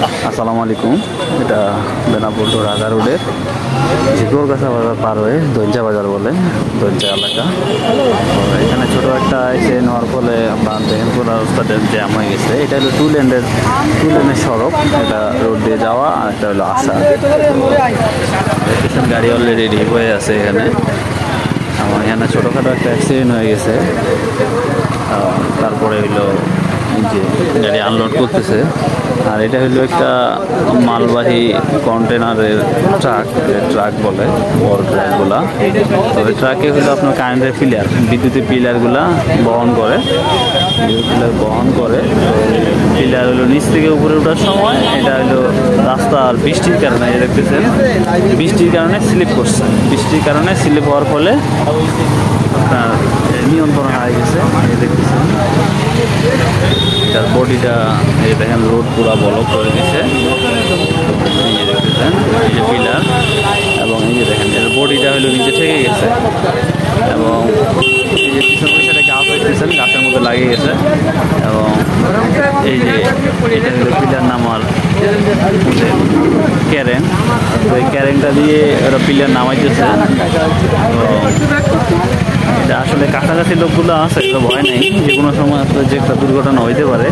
আসসালামু আলাইকুম। এটা বেনাপুর টু রাজা রোডের ঝিকরগাছা বাজার পার হয়ে দঞ্চা বাজার বলে, দঞ্চা এলাকা। তো এখানে ছোটো একটা এসে নেওয়ার ফলে আপনার দেখেন পুরো রাস্তাটা জ্যাম হয়ে গেছে। এটা হলো টু লেনের সড়ক, এটা রোড দিয়ে যাওয়া আর একটা হলো আসা। গাড়ি অলরেডি রেডি হয়ে আছে এখানে। আমার এখানে ছোটোখাটো একটা অ্যাক্সিডেন্ট হয়ে গেছে। তারপরে হইলো যে গাড়ি আনলোড করতেছে। আর এটা হলো একটা মালবাহী কন্টেনারের ট্রাক বলে, বড় ট্রাকগুলা। তবে ট্রাকে হলো আপনার কারেন্টের পিলার, বিদ্যুতের পিলারগুলা বহন করে। পিলার হলো নিচ থেকে উপরে ওঠার সময় এটা হলো রাস্তার বৃষ্টির কারণে দেখতেছেন, বৃষ্টির কারণে স্লিপ করছে। বৃষ্টির কারণে স্লিপ হওয়ার ফলে আপনার নিয়ন্ত্রণ হারিয়ে গেছে। দেখতেছেন এটার বডিটা, এই দেখেন রোড পুরা ব্লক করে দিয়েছে। দেখতেছেন এই যে পিলার, এবং এই যে দেখেন এর বডিটা হলো নিচে ঠেকে গেছে, এবং এই যে পিছন পয়সাটা গাছ দেখতেছেন গাছের মধ্যে লাগিয়ে গেছে। এবং এই যে এটা হলো পিলার নামার ক্যারেন, তো এই ক্যারেনটা দিয়ে ওরা পিলার নামাইতেছে। এটা আসলে কাছাকাছি লোকগুলো আছে, এটা ভয় নেই, যে কোনো সময় আসলে যে একটা দুর্ঘটনা হইতে পারে।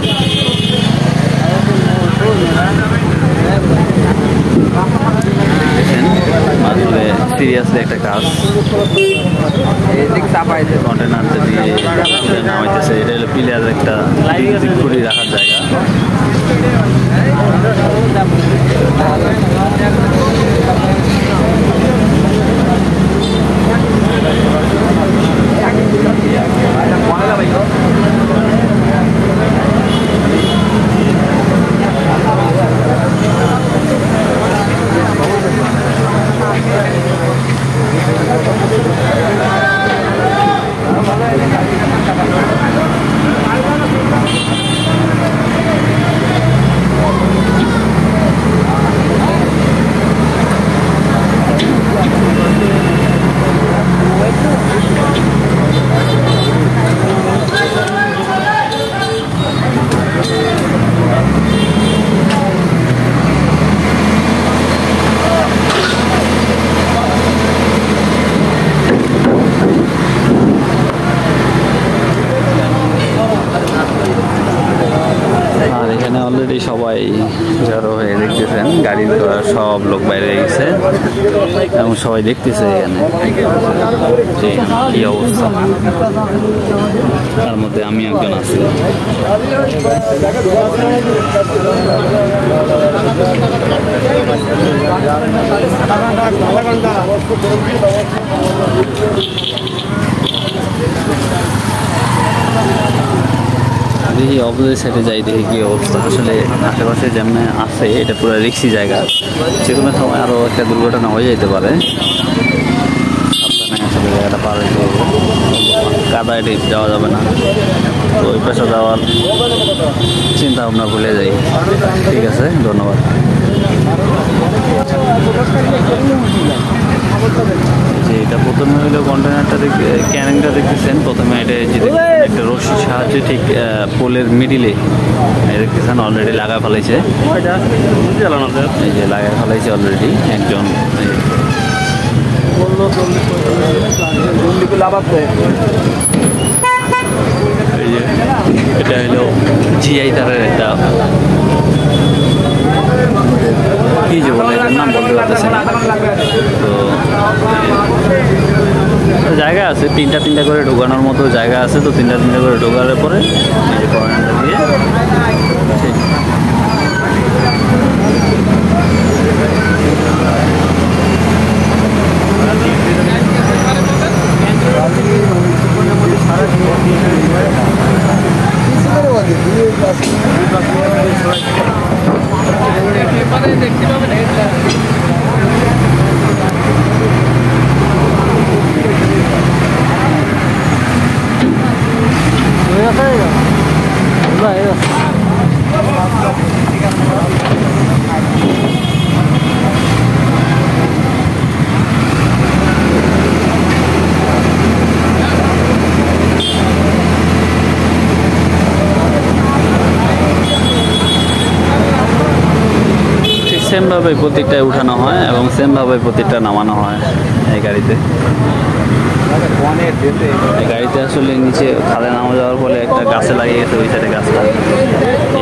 আসলে সিরিয়াসলি একটা কাজ, কন্টেনারটা দিয়ে নামাইতেছে। এটা হলো পিলার একটা খুঁড়ি রাখার জায়গা। অলরেডি সবাই জড়ো হয়ে দেখতেছেন, গাড়ি ঘোড়া সব লোক বাইরে গেছে এবং সবাই দেখতেছে এখানে কি অবস্থা। তার মধ্যে আমি একজন আছি। দেখি অপোজিট সাইডে যাই, দেখি কি অবস্থা। আসলে আশেপাশে যেমন আছে এটা পুরো রিক্সি জায়গা, যে কোনো সময় আরও একটা দুর্ঘটনা হয়ে যেতে পারে। সাবধানে আসলে জায়গাটা পার হইতে হবে, কাদা এটি যাওয়া যাবে না। তো ওই পাশে যাওয়ার চিন্তা ভাবনা ভুলে যাই। ঠিক আছে, ধন্যবাদ। যে এটা প্রথমে হলো কন্টেনারটা ক্যারেনটা দেখতেছেন, প্রথমে এটা একটা রশির সাহায্যে ঠিক পোলের মিডিলে দেখতেছেন অলরেডি লাগা ফেলাইছে। এই যে লাগা ফেলাইছে অলরেডি একজন। এই যে এটা হলো জিআই তারের একটা কি যে বলে এটার নাম বলতে পারতেছে না। তো জায়গা আছে তিনটা করে ঢোকানোর মতো জায়গা আছে। তো তিনটা করে ঢোকানোর পরে এই যে কর্নারটা দিয়ে সেমভাবে প্রত্যেকটায় উঠানো হয় এবং সেমভাবে প্রত্যেকটা নামানো হয় এই গাড়িতে। এই গাড়িতে আসলে নিচে খালে নামা যাওয়ার ফলে একটা গাছে লাগিয়ে গেছে, ওই সাইডে গাছটা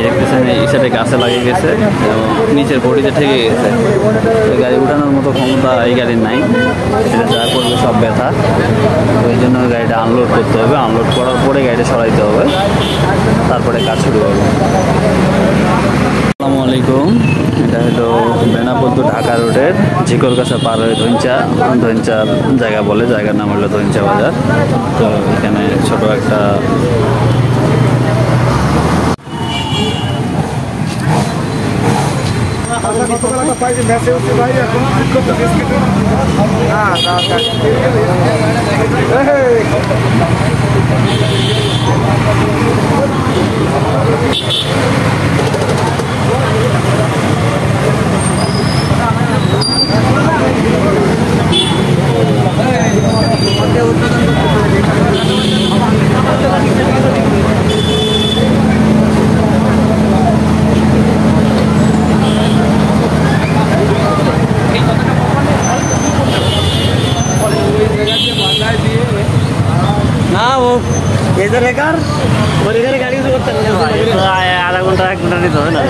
দেখতেছেন, এই সাইডে গাছে লাগিয়ে গেছে এবং নিচের বডিতে ঠেকে গেছে। এই গাড়ি উঠানোর মতো ক্ষমতা এই গাড়ির নাই, এটা যা করবে সব ব্যথা। ওই জন্য গাড়িটা আনলোড করতে হবে, আনলোড করার পরে গাড়িটা সরাইতে হবে, তারপরে কাজ শুরু হবে। আসসালামু আলাইকুম, এটা হলো বেনাপোল টু ঢাকা রোডের ঝিকরগাছা পার হয়ে ধৈঞ্চার জায়গা বলে, জায়গার নাম হলো ধৈঞ্চা বাজার। তো এখানে ছোট একটা না ও এদের গাড়ি করতে আধা ঘন্টা 1 ঘন্টা নিতে হবে না।